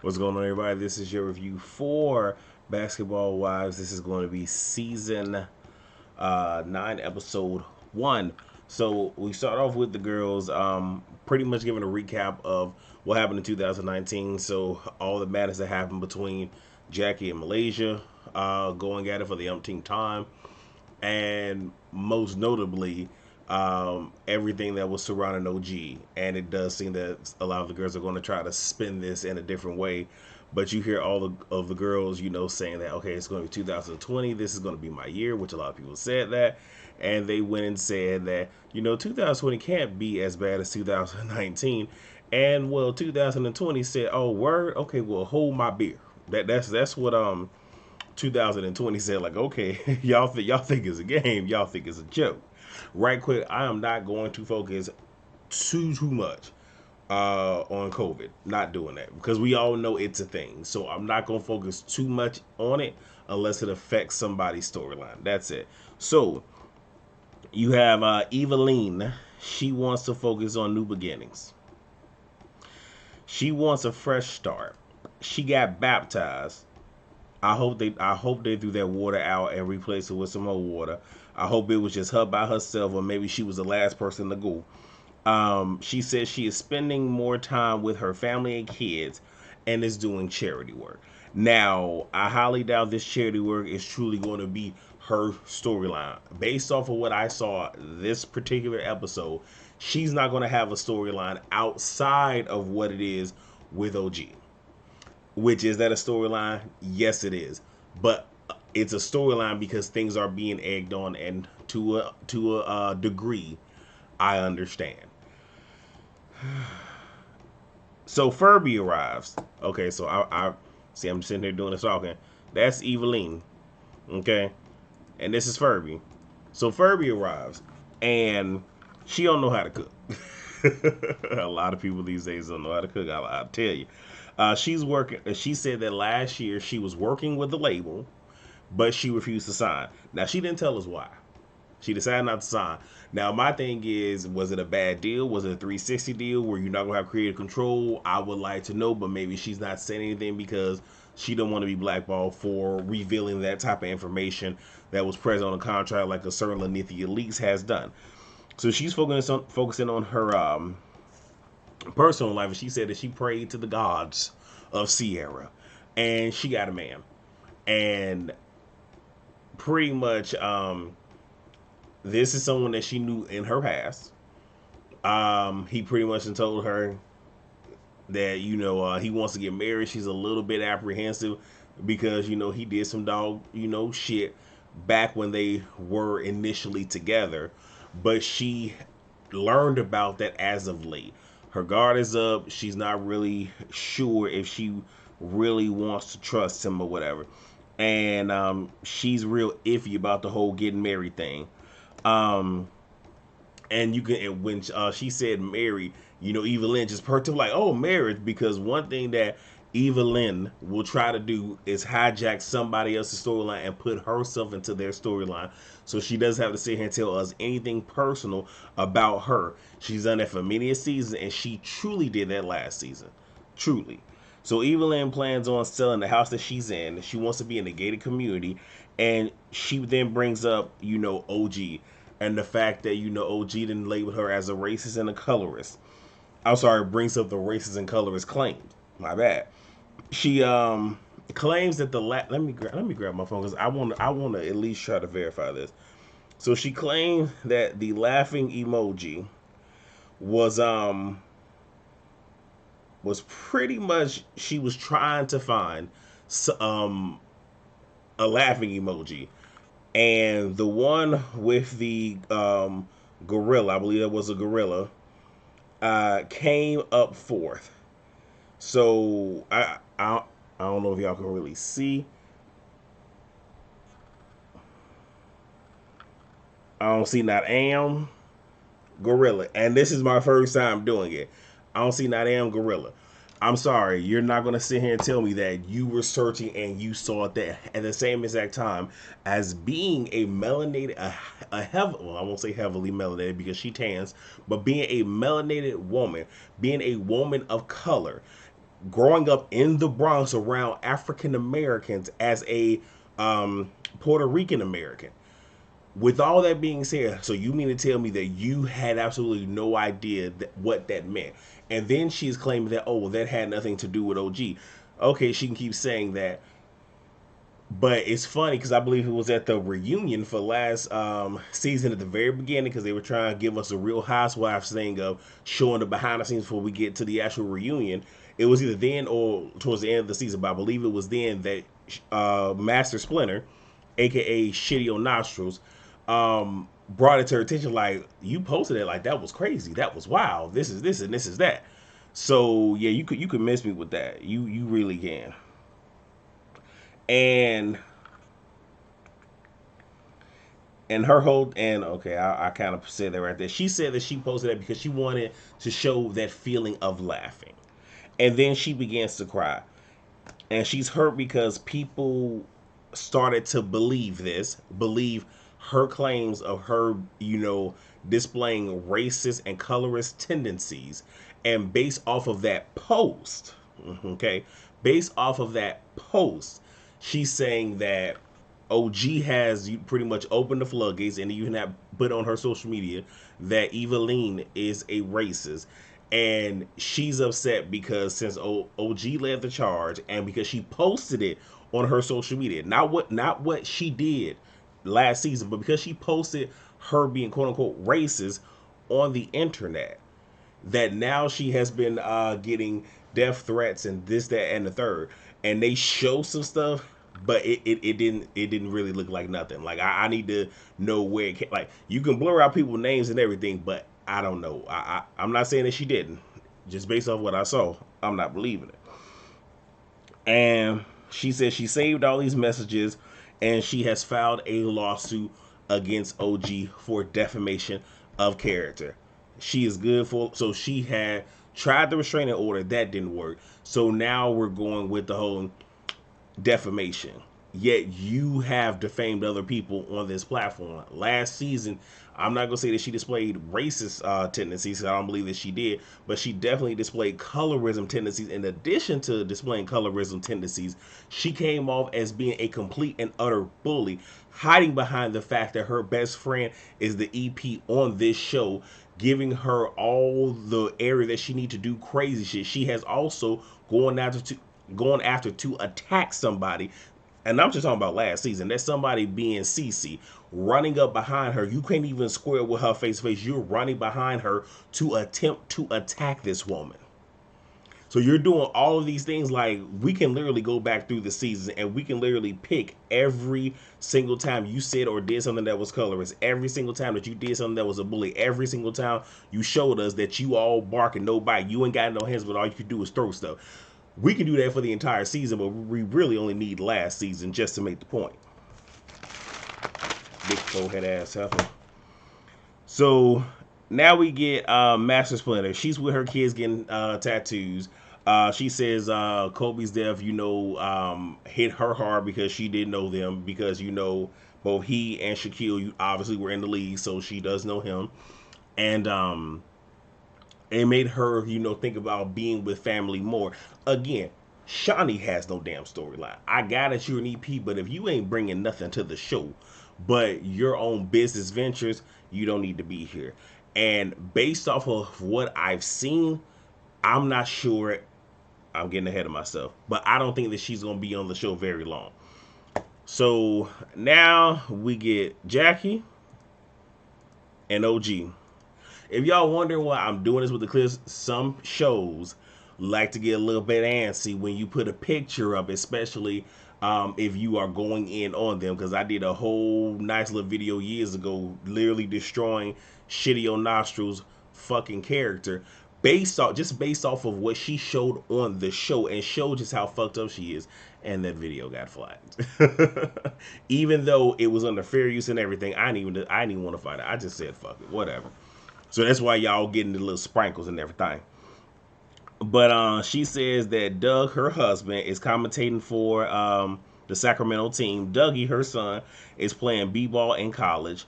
What's going on, everybody? This is your review for Basketball Wives. This is going to be season 9, episode 1. So we start off with the girls, pretty much giving a recap of what happened in 2019. So all the madness that happened between Jackie and Malaysia, going at it for the umpteenth time, and most notably, everything that was surrounding OG. And it does seem that a lot of the girls are going to try to spin this in a different way. But you hear of the girls, saying that, okay, it's going to be 2020. This is going to be my year, which a lot of people said that. And they went and said that, 2020 can't be as bad as 2019. And, well, 2020 said, oh, word? Okay, well, hold my beer. That's what 2020 said, like, okay, y'all think it's a game, y'all think it's a joke. Right quick, I am not going to focus too much on COVID. Not doing that because we all know it's a thing. So I'm not gonna focus too much on it unless it affects somebody's storyline. That's it. So you have Evelyn. She wants to focus on new beginnings. She wants a fresh start. She got baptized. I hope they threw that water out and replaced it with some more water. I hope it was just her by herself, or maybe she was the last person to go. She says she is spending more time with her family and kids and is doing charity work. Now, I highly doubt this charity work is truly going to be her storyline. Based off of what I saw this particular episode, she's not going to have a storyline outside of what it is with OG. Which, is that a storyline? Yes, it is. But it's a storyline because things are being egged on, and to a degree, I understand. So Furby arrives. Okay, so I see. I'm sitting here doing this talking. That's Evelyn. Okay, and this is Furby. So Furby arrives, and she don't know how to cook. A lot of people these days don't know how to cook. I'll tell you. She's working. She said that last year she was working with the label, but she refused to sign. Now she didn't tell us why. She decided not to sign. Now my thing is, was it a bad deal? Was it a 360 deal where you're not gonna have creative control? I would like to know, but maybe she's not saying anything because she don't want to be blackballed for revealing that type of information that was present on the contract, like a certain Lanithia Leaks has done. So she's focusing on her personal life, and she said that she prayed to the gods of Sierra, and she got a man, and pretty much this is someone that she knew in her past. He pretty much told her that he wants to get married. She's a little bit apprehensive because he did some dog shit back when they were initially together, but she learned about that as of late. Her guard is up. She's not really sure if she really wants to trust him or whatever, and she's real iffy about the whole getting married thing. um and you can, when she said married, Evelyn just perked up like, oh, marriage, because one thing that Evelyn will try to do is hijack somebody else's storyline and put herself into their storyline, so she doesn't have to sit here and tell us anything personal about her. She's done that for many a season, and she truly did that last season, truly. So Evelyn plans on selling the house that she's in. She wants to be in a gated community, and she then brings up, OG, and the fact that OG didn't label her as a racist and a colorist. I'm sorry, brings up the racist and colorist claims. My bad. She claims that let me grab my phone because I want to at least try to verify this. So she claimed that the laughing emoji was pretty much, she was trying to find a laughing emoji, and the one with the gorilla, I believe that was a gorilla, came up fourth. So I don't know if y'all can really see. I don't see not am gorilla, and this is my first time doing it. I don't see not am gorilla. I'm sorry, you're not gonna sit here and tell me that you were searching and you saw that at the same exact time as being a melanated, well, I won't say heavily melanated because she tans, but being a melanated woman, being a woman of color, growing up in the Bronx around African Americans as a Puerto Rican American. With all that being said, so you mean to tell me that you had absolutely no idea what that meant? And then she's claiming that, oh, well, that had nothing to do with OG. Okay, she can keep saying that, but it's funny because I believe it was at the reunion for last season at the very beginning, because they were trying to give us a Real Housewives thing of showing the behind the scenes before we get to the actual reunion. It was either then or towards the end of the season, but I believe it was then that Master Splinter, aka Shitty on Nostrils, brought it to her attention, like, you posted it, like, that was crazy, that was wild, this is this and this is that. So yeah, you could miss me with that. You really can. And her whole, and okay, I kind of said that right there. She said that she posted that because she wanted to show that feeling of laughing, and then she begins to cry, and she's hurt because people started to believe her claims of her, displaying racist and colorist tendencies, and based off of that post, okay, based off of that post, she's saying that OG has pretty much opened the floodgates, and even have put on her social media that Evelyn is a racist. And she's upset because since OG led the charge, and because she posted it on her social media, not what she did last season, but because she posted her being quote unquote racist on the internet, that now she has been getting death threats and this, that, and the third. And they show some stuff, but it didn't really look like nothing. Like, I need to know where it came. Like, you can blur out people's names and everything, but I don't know. I'm not saying that she didn't. Just based off what I saw, I'm not believing it. And she says she saved all these messages, and she has filed a lawsuit against OG for defamation of character. She is good for, so she had tried the restraining order, that didn't work. So now we're going with the whole defamation. Yet you have defamed other people on this platform. Last season, I'm not gonna say that she displayed racist tendencies. I don't believe that she did, but she definitely displayed colorism tendencies. In addition to displaying colorism tendencies, she came off as being a complete and utter bully, hiding behind the fact that her best friend is the EP on this show, giving her all the area that she need to do crazy shit. She has also going after to attack somebody. And I'm just talking about last season. That's somebody being CC, running up behind her. You can't even square with her face to face. You're running behind her to attempt to attack this woman. So you're doing all of these things. Like, we can literally go back through the season, and we can literally pick every single time you said or did something that was colorist, every single time that you did something that was a bully, every single time you showed us that you all bark and no bite. You ain't got no hands, but all you can do is throw stuff. We can do that for the entire season, but we really only need last season just to make the point. Big forehead ass heifer. So now we get Master Splinter. She's with her kids getting tattoos. She says Kobe's death, hit her hard because she didn't know them, because both he and Shaquille obviously were in the league, so she does know him, and it made her, think about being with family more. Again, Shawnee has no damn storyline. I got it, you're an EP, but if you ain't bringing nothing to the show but your own business ventures, you don't need to be here. And based off of what I've seen, I'm not sure. I'm getting ahead of myself, but I don't think that she's going to be on the show very long. So now we get Jackie and OG. If y'all wondering why I'm doing this with the clips, some shows like to get a little bit antsy when you put a picture up, especially if you are going in on them. Because I did a whole nice little video years ago, literally destroying Shitty on Nostrils fucking character, based off of what she showed on the show, and showed just how fucked up she is. And that video got flagged. Even though it was under fair use and everything, I didn't even want to fight it. I just said fuck it, whatever. So that's why y'all getting the little sprinkles and everything. But she says that Doug, her husband, is commentating for the Sacramento team. Dougie, her son, is playing b-ball in college.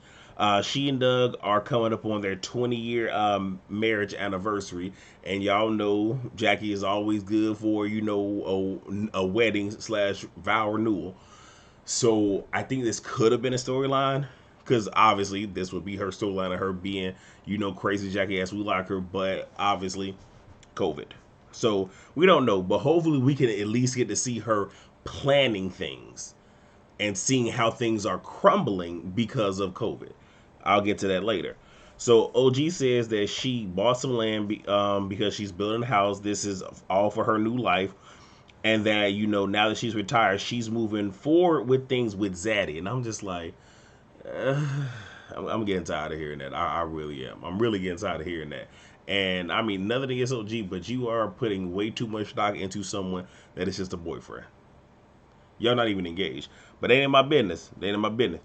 She and Doug are coming up on their 20-year marriage anniversary, and y'all know Jackie is always good for a wedding slash vow renewal. So I think this could have been a storyline, because obviously this would be her storyline of her being crazy Jackie ass we like her, but obviously COVID. So we don't know, but hopefully we can at least get to see her planning things and seeing how things are crumbling because of COVID. I'll get to that later. So OG says that she bought some land because she's building a house. This is all for her new life, and that now that she's retired, she's moving forward with things with Zaddy. And I'm just like, uh, I'm getting tired of hearing that. I really am. I'm really getting tired of hearing that. And I mean, nothing against OG, but you are putting way too much stock into someone that is just a boyfriend. Y'all not even engaged. But they ain't my business. They ain't my business.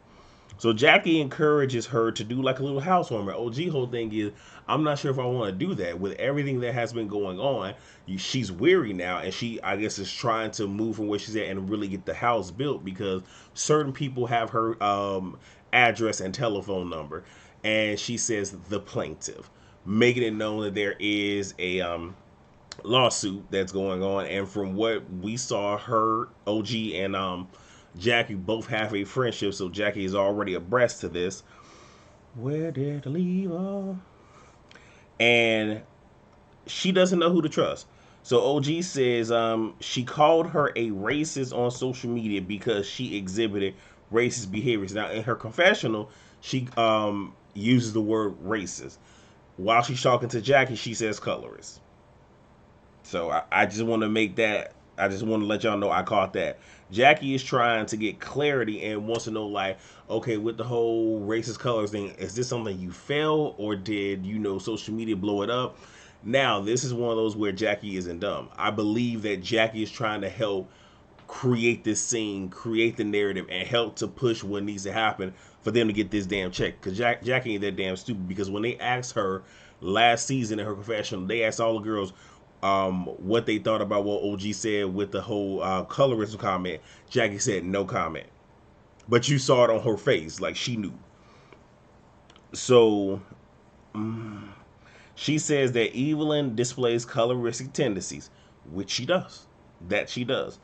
So Jackie encourages her to do like a little housewarming. OG whole thing is, I'm not sure if I want to do that with everything that has been going on. She's weary now, and she, I guess, is trying to move from where she's at and really get the house built because certain people have her address and telephone number, and she says the plaintiff, making it known that there is a lawsuit that's going on. And from what we saw, her OG and Jackie both have a friendship, so Jackie is already abreast to this. Where did I leave off? And she doesn't know who to trust. So OG says she called her a racist on social media because she exhibited racist behaviors. Now in her confessional, she uses the word racist. While she's talking to Jackie, she says colorist. So I just want to make that. I just want to let y'all know I caught that. Jackie is trying to get clarity and wants to know, like, okay, with the whole racist colors thing, is this something you felt, or did social media blow it up? Now this is one of those where Jackie isn't dumb. I believe that Jackie is trying to help create this scene, create the narrative, and help to push what needs to happen for them to get this damn check. Because Jackie ain't that damn stupid. Because when they asked her last season in her confessional, they asked all the girls what they thought about what OG said with the whole colorism comment. Jackie said no comment, but you saw it on her face, like she knew. So she says that Evelyn displays coloristic tendencies, which she does. That she does.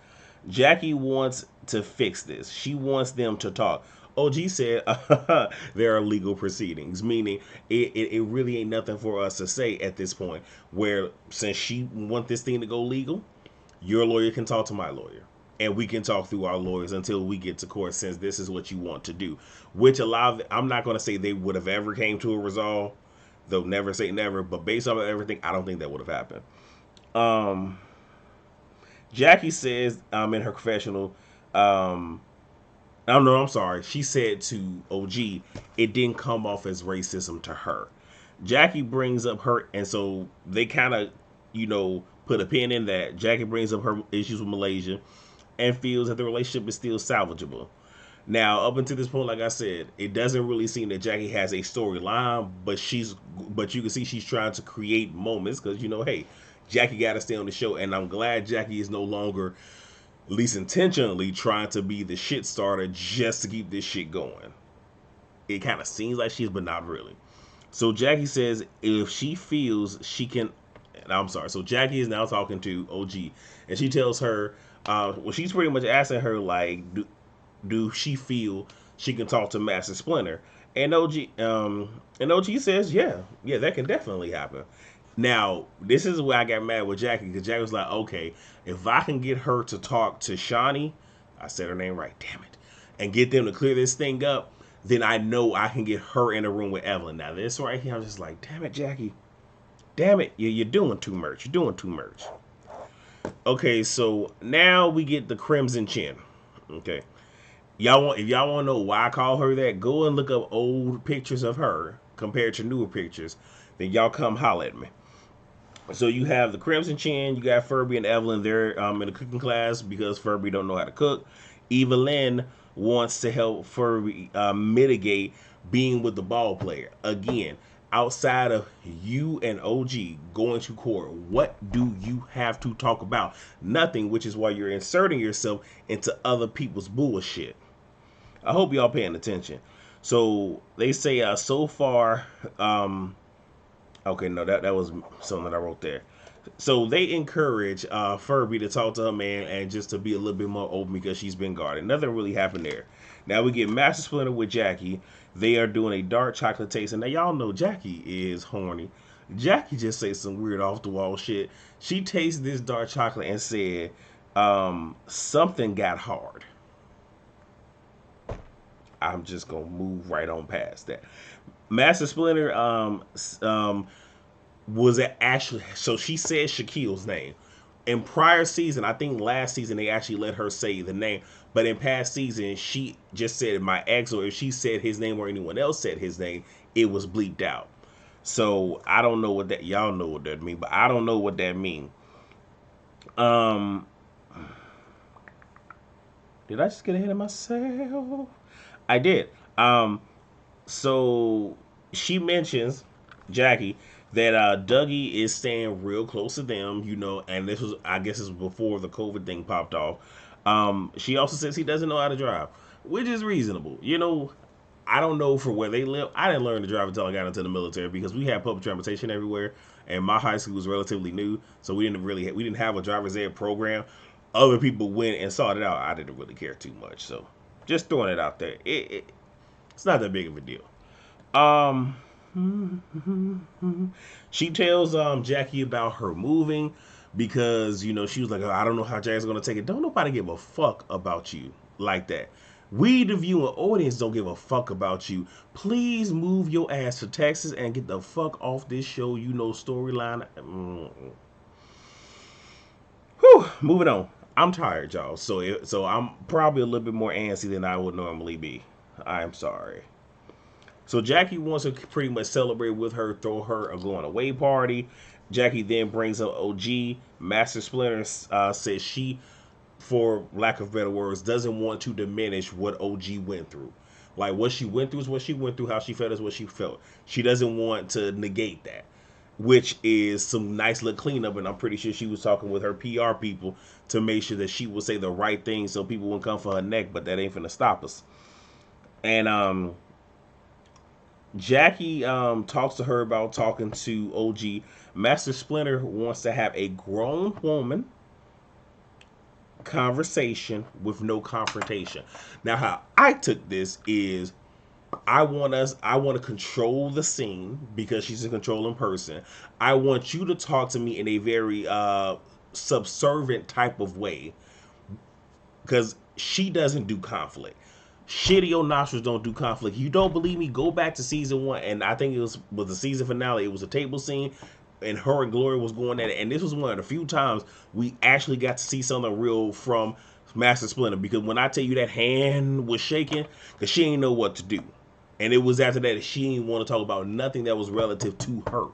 Jackie wants to fix this. She wants them to talk. OG said there are legal proceedings, meaning it really ain't nothing for us to say at this point. Where since she want this thing to go legal, your lawyer can talk to my lawyer, and we can talk through our lawyers until we get to court. Since this is what you want to do, which I'm not going to say they would have ever came to a resolve. They'll never say never, but based on everything, I don't think that would have happened. Jackie says in her confessional, I don't know, I'm sorry. She said to OG, it didn't come off as racism to her. Jackie brings up her, and so they kind of, put a pin in that. Jackie brings up her issues with Malaysia and feels that the relationship is still salvageable. Now, up until this point, like I said, it doesn't really seem that Jackie has a storyline, but you can see she's trying to create moments because hey, Jackie got to stay on the show, and I'm glad Jackie is no longer, at least intentionally, trying to be the shit starter just to keep this shit going. It kind of seems like she's, but not really. So Jackie says if she feels she can, I'm sorry. So Jackie is now talking to OG, and she tells her, well, she's pretty much asking her like, do she feel she can talk to Master Splinter? And OG says, yeah, that can definitely happen. Now, this is where I got mad with Jackie, because Jackie was like, okay, if I can get her to talk to Shawnee, I said her name right, damn it, and get them to clear this thing up, then I know I can get her in a room with Evelyn. Now, this right here, I'm just like, damn it, Jackie. Damn it, you're doing too much. You're doing too much. Okay, so now we get the Crimson Chin. Okay. If y'all want to know why I call her that, go and look up old pictures of her compared to newer pictures. Then y'all come holler at me. So you have the Crimson Chin, you got Furby and Evelyn. They're in a cooking class because Furby don't know how to cook. Evelyn wants to help Furby mitigate being with the ball player. Again, outside of you and OG going to court, what do you have to talk about? Nothing, which is why you're inserting yourself into other people's bullshit. I hope y'all paying attention. So they say so far. Okay, no, that was something that I wrote there. So they encourage Furby to talk to her man and just to be a little bit more open because she's been guarded. Nothing really happened there. Now we get Master Splinter with Jackie. They are doing a dark chocolate taste, and now y'all know Jackie is horny. Jackie just says some weird off the wall shit. She tasted this dark chocolate and said, something got hard. I'm just gonna move right on past that. Master Splinter was it actually, so she said Shaquille's name. In prior season, I think last season they actually let her say the name, but in past season she just said my ex, or if she said his name or anyone else said his name, it was bleeped out. So I don't know what that, y'all know what that mean, but I don't know what that mean. Um, did I just get ahead of myself? I did. So she mentions Jackie that Dougie is staying real close to them, and this was, I guess, this was before the COVID thing popped off. She also says he doesn't know how to drive, which is reasonable. I don't know for where they live. I didn't learn to drive until I got into the military because we had public transportation everywhere, and my high school was relatively new, so we didn't have a driver's ed program. Other people went and sought it out. I didn't really care too much, so just throwing it out there. It's not that big of a deal. Um, she tells Jackie about her moving because she was like, "Oh, I don't know how Jack's gonna take it." Don't nobody give a fuck about you like that. We, the viewing audience, don't give a fuck about you. Please move your ass to Texas and get the fuck off this show. Storyline. Whew, moving on. I'm tired, y'all. So I'm probably a little bit more antsy than I would normally be. I'm sorry. So Jackie wants to pretty much celebrate with her, throw her a going away party. Jackie then brings up OG. Master Splinter says she, for lack of better words, doesn't want to diminish what OG went through. Like, what she went through is what she went through. How she felt is what she felt. She doesn't want to negate that, which is some nice little cleanup. And I'm pretty sure she was talking with her PR people to make sure that she would say the right thing so people wouldn't come for her neck. But that ain't finna stop us. And Jackie talks to her about talking to OG. Master Splinter wants to have a grown woman conversation with no confrontation. Now, how I took this is I want to control the scene because she's a controlling person. I want you to talk to me in a very subservient type of way because she doesn't do conflict. Shitty old nostrils don't do conflict. You don't believe me? Go back to season 1, and I think it was the season finale. It was a table scene, and her and Glory was going at it. And this was one of the few times we actually got to see something real from Master Splinter. Because when I tell you that hand was shaking, because she ain't know what to do, and it was after that she didn't want to talk about nothing that was relative to her.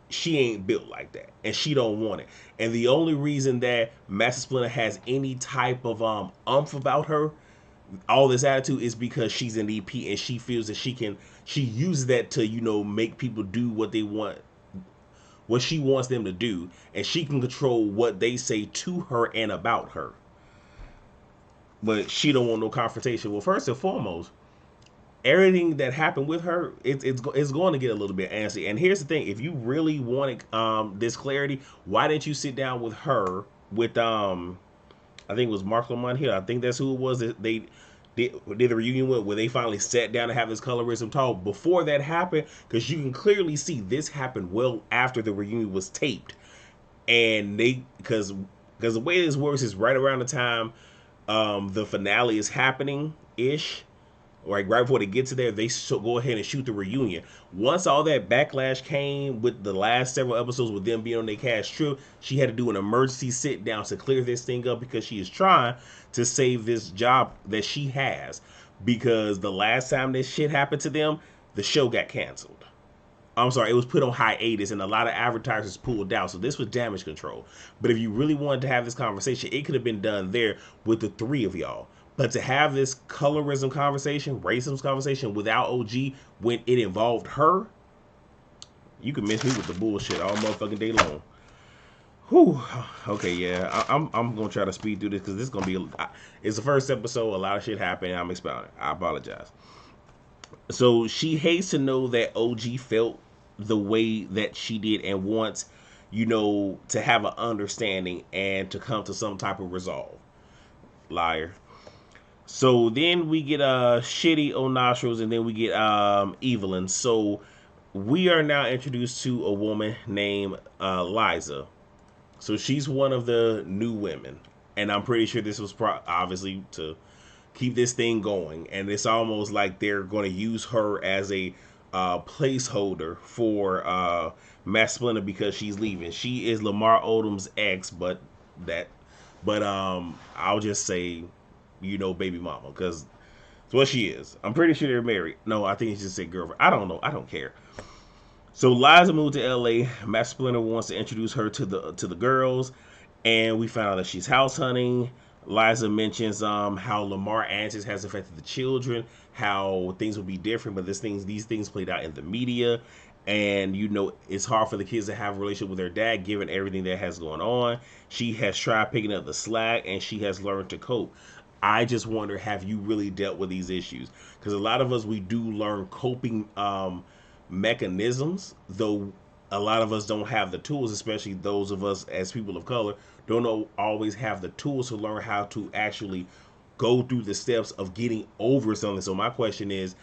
She ain't built like that, and she don't want it. And the only reason that Master Splinter has any type of umph about her, all this attitude, is because she's an EP and she feels that she uses that to make people do what they want, what she wants them to do, and she can control what they say to her and about her. But she don't want no confrontation. Well, first and foremost, everything that happened with her, it's going to get a little bit antsy. And here's the thing: if you really wanted this clarity, why didn't you sit down with her with I think it was Mark Lamont Hill. I think that's who it was that they did the reunion with, where they finally sat down to have this colorism talk. Before that happened, because you can clearly see this happened well after the reunion was taped, and because the way this works is right around the time the finale is happening ish. Like right before they get to there, they go ahead and shoot the reunion. Once all that backlash came with the last several episodes with them being on their cast trip, she had to do an emergency sit down to clear this thing up because she is trying to save this job that she has. Because the last time this shit happened to them, the show got canceled. I'm sorry, it was put on hiatus and a lot of advertisers pulled out. So this was damage control. But if you really wanted to have this conversation, it could have been done there with the three of y'all. But to have this colorism conversation, racism conversation without OG when it involved her, you can miss me with the bullshit all motherfucking day long. Whew. Okay, yeah, I'm gonna try to speed through this because this is gonna be it's the first episode. A lot of shit happened. I'm expounding. I apologize. So she hates to know that OG felt the way that she did and wants, to have an understanding and to come to some type of resolve. Liar. So then we get shitty O'Nostrils, and then we get Evelyn. So we are now introduced to a woman named Liza. So she's one of the new women, and I'm pretty sure this was obviously to keep this thing going. And it's almost like they're going to use her as a placeholder for Matt Splinter because she's leaving. She is Lamar Odom's ex, that, but I'll just say, baby mama, because it's what she is. I'm pretty sure they're married. No, I think he just said girlfriend. I don't know. I don't care. So Liza moved to LA. Matt Splinter wants to introduce her to the girls, and we found out that she's house hunting. Liza mentions how Lamar antics has affected the children, how things will be different, but these things played out in the media, and it's hard for the kids to have a relationship with their dad given everything that has going on. She has tried picking up the slack, and she has learned to cope. I just wonder, have you really dealt with these issues? Because a lot of us, we do learn coping mechanisms, though a lot of us don't have the tools, especially those of us as people of color, don't always have the tools to learn how to actually go through the steps of getting over something. So my question is,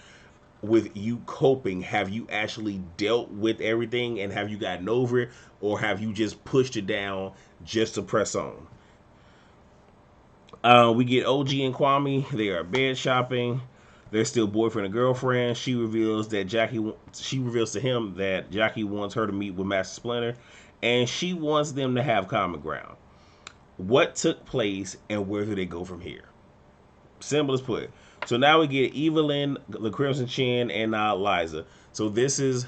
with you coping, have you actually dealt with everything and have you gotten over it, or have you just pushed it down just to press on? We get OG and Kwame. They are bed shopping. They're still boyfriend and girlfriend. She reveals to him that Jackie wants her to meet with Master Splinter, and she wants them to have common ground. What took place and where do they go from here? Simple as put. So now we get Evelyn, the Crimson Chin, and Liza. So this is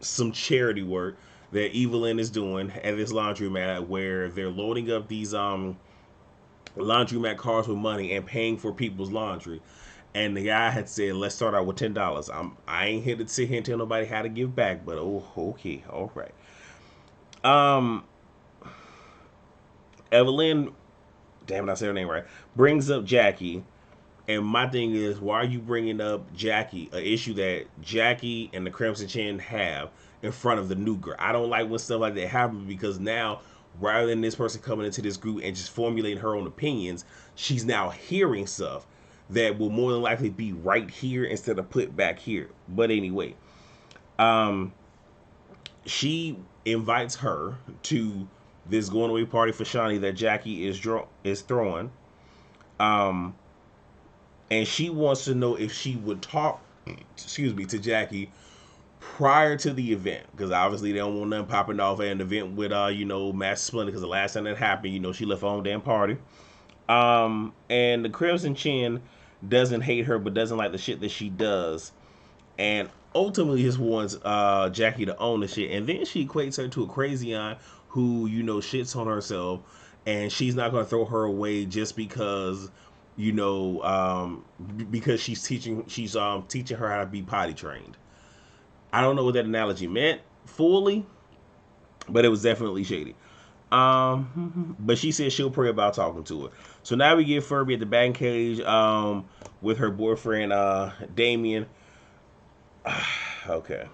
some charity work that Evelyn is doing at this laundromat where they're loading up these laundromat cars with money and paying for people's laundry. And the guy had said, "Let's start out with $10." I ain't here to sit here and tell nobody how to give back, but oh, okay, all right. Um, Evelyn, damn it, I said her name right. Brings up Jackie, and my thing is, why are you bringing up Jackie, an issue that Jackie and the Crimson Chin have in front of the new girl? I don't like when stuff like that happens because now, rather than this person coming into this group and just formulating her own opinions, she's now hearing stuff that will more than likely be right here instead of put back here. But anyway, um, she invites her to this going away party for Shawnee that Jackie is throwing. Um, and she wants to know if she would talk, excuse me, to Jackie prior to the event, because obviously they don't want nothing popping off at an event with Master Splinter, because the last time that happened, she left her own damn party. And the Crimson Chin doesn't hate her, but doesn't like the shit that she does, and ultimately just wants Jackie to own the shit. And then she equates her to a crazy aunt who shits on herself, and she's not going to throw her away just because because she's teaching her how to be potty trained. I don't know what that analogy meant fully, but it was definitely shady. But she said she'll pray about talking to her. So now we get Furby at the batting cage with her boyfriend Damien. Okay.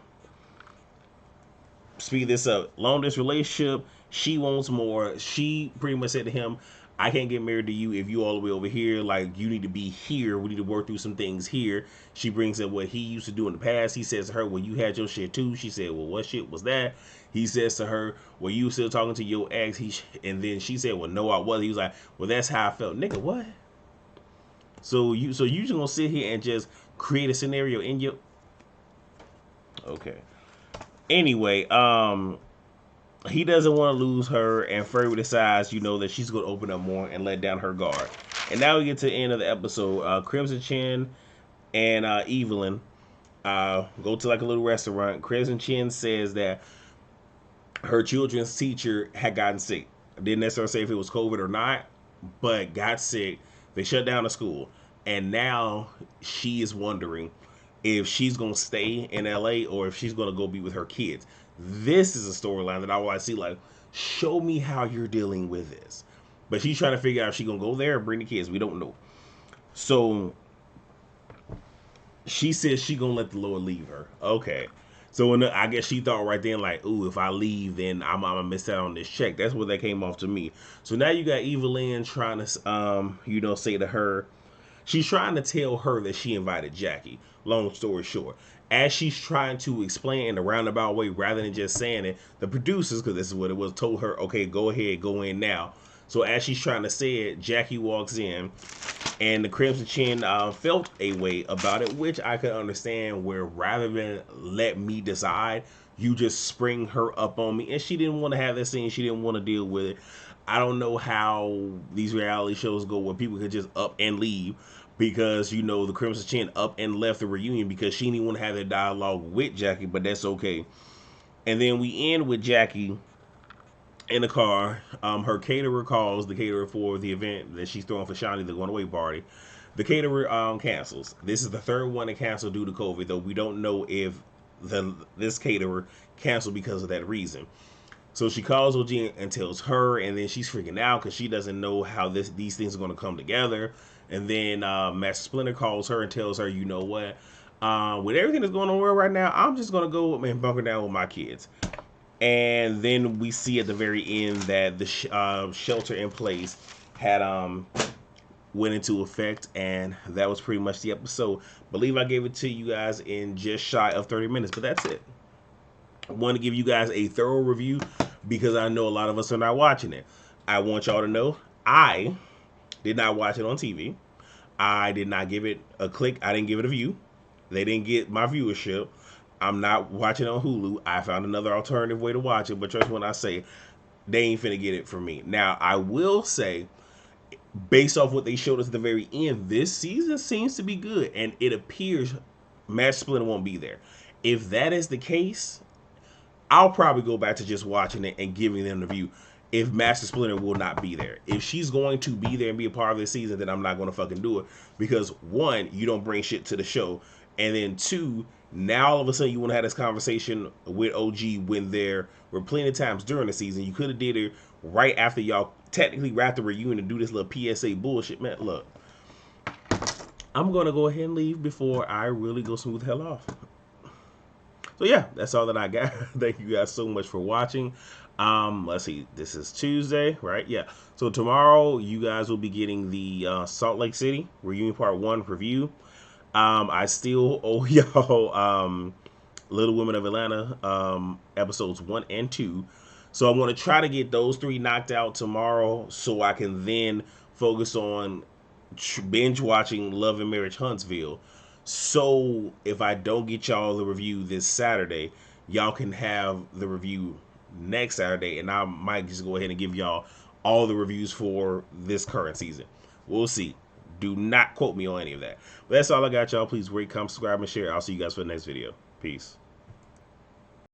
Speed this up. Long distance relationship. She wants more. She pretty much said to him, "I can't get married to you if you all the way over here. Like, you need to be here. We need to work through some things here." She brings up what he used to do in the past. He says to her, "Well, you had your shit too." She said, "Well, what shit was that?" He says to her, "Well, you still talking to your ex?" And then she said, "Well, no, I wasn't." He was like, "Well, that's how I felt." Nigga, what? So you just gonna sit here and just create a scenario in your... Okay. Anyway, he doesn't want to lose her, and Furby decides, that she's going to open up more and let down her guard. And now we get to the end of the episode. Crimson Chin and Evelyn go to like a little restaurant. Crimson Chin says that her children's teacher had gotten sick. Didn't necessarily say if it was COVID or not, but got sick. They shut down the school, and now she is wondering if she's gonna stay in LA or if she's gonna go be with her kids. This is a storyline that I want to see. Like, show me how you're dealing with this. But she's trying to figure out if she's gonna go there or bring the kids. We don't know. So She says she gonna let the Lord leave her. Okay. So when I guess she thought right then like, ooh, if I leave, then I'm gonna miss out on this check. That's what that came off to me. So now you got Evelyn trying to, say to her, she's trying to tell her that she invited Jackie. Long story short, as she's trying to explain in a roundabout way, rather than just saying it, the producers, because this is what it was, told her, okay, go ahead, go in now. So as she's trying to say it, Jackie walks in, and the Crimson Chin felt a way about it, which I could understand. Where rather than let me decide, you just spring her up on me, and she didn't want to have that scene. She didn't want to deal with it. I don't know how these reality shows go where people could just up and leave because the Crimson Chin up and left the reunion because she didn't want to have that dialogue with Jackie, but that's okay. And then we end with Jackie in the car. Her caterer calls, the caterer for the event that she's throwing for Shani, the going away party. The caterer cancels. This is the third one to cancel due to COVID, though we don't know if this caterer canceled because of that reason. So she calls OG and tells her, and then she's freaking out because she doesn't know how these things are going to come together. And then Master Splinter calls her and tells her, you know what? With everything that's going on right now, I'm just going to go and bunker down with my kids. And then we see at the very end that the shelter in place had went into effect, and that was pretty much the episode. Believe I gave it to you guys in just shy of 30 minutes, but that's it. I want to give you guys a thorough review because I know a lot of us are not watching it. I want y'all to know I did not watch it on TV. I did not give it a click. I didn't give it a view. They didn't get my viewership. I'm not watching on Hulu. I found another alternative way to watch it, but trust when I say they ain't finna get it from me. Now, I will say, based off what they showed us at the very end, this season seems to be good, and it appears Matt Splinter won't be there. If that is the case, I'll probably go back to just watching it and giving them the view. If Master Splinter will not be there, if she's going to be there and be a part of this season, then I'm not going to fucking do it because one, you don't bring shit to the show, and then two, now all of a sudden you want to have this conversation with OG when there were plenty of times during the season you could have did it right after y'all technically wrapped the reunion and do this little PSA bullshit. Man, look, I'm gonna go ahead and leave before I really go smooth the hell off. So yeah, that's all that I got. Thank you guys so much for watching. Let's see, this is Tuesday, right? Yeah. So tomorrow you guys will be getting the Salt Lake City Reunion Part 1 review. I still owe y'all Little Women of Atlanta episodes 1 and 2. So I want to try to get those 3 knocked out tomorrow so I can then focus on binge watching Love and Marriage Huntsville. So if I don't get y'all the review this Saturday, y'all can have the review next Saturday, and I might just go ahead and give y'all all the reviews for this current season. We'll see. Do not quote me on any of that. But that's all I got, y'all. Please rate, comment, subscribe, and share. I'll see you guys for the next video. Peace.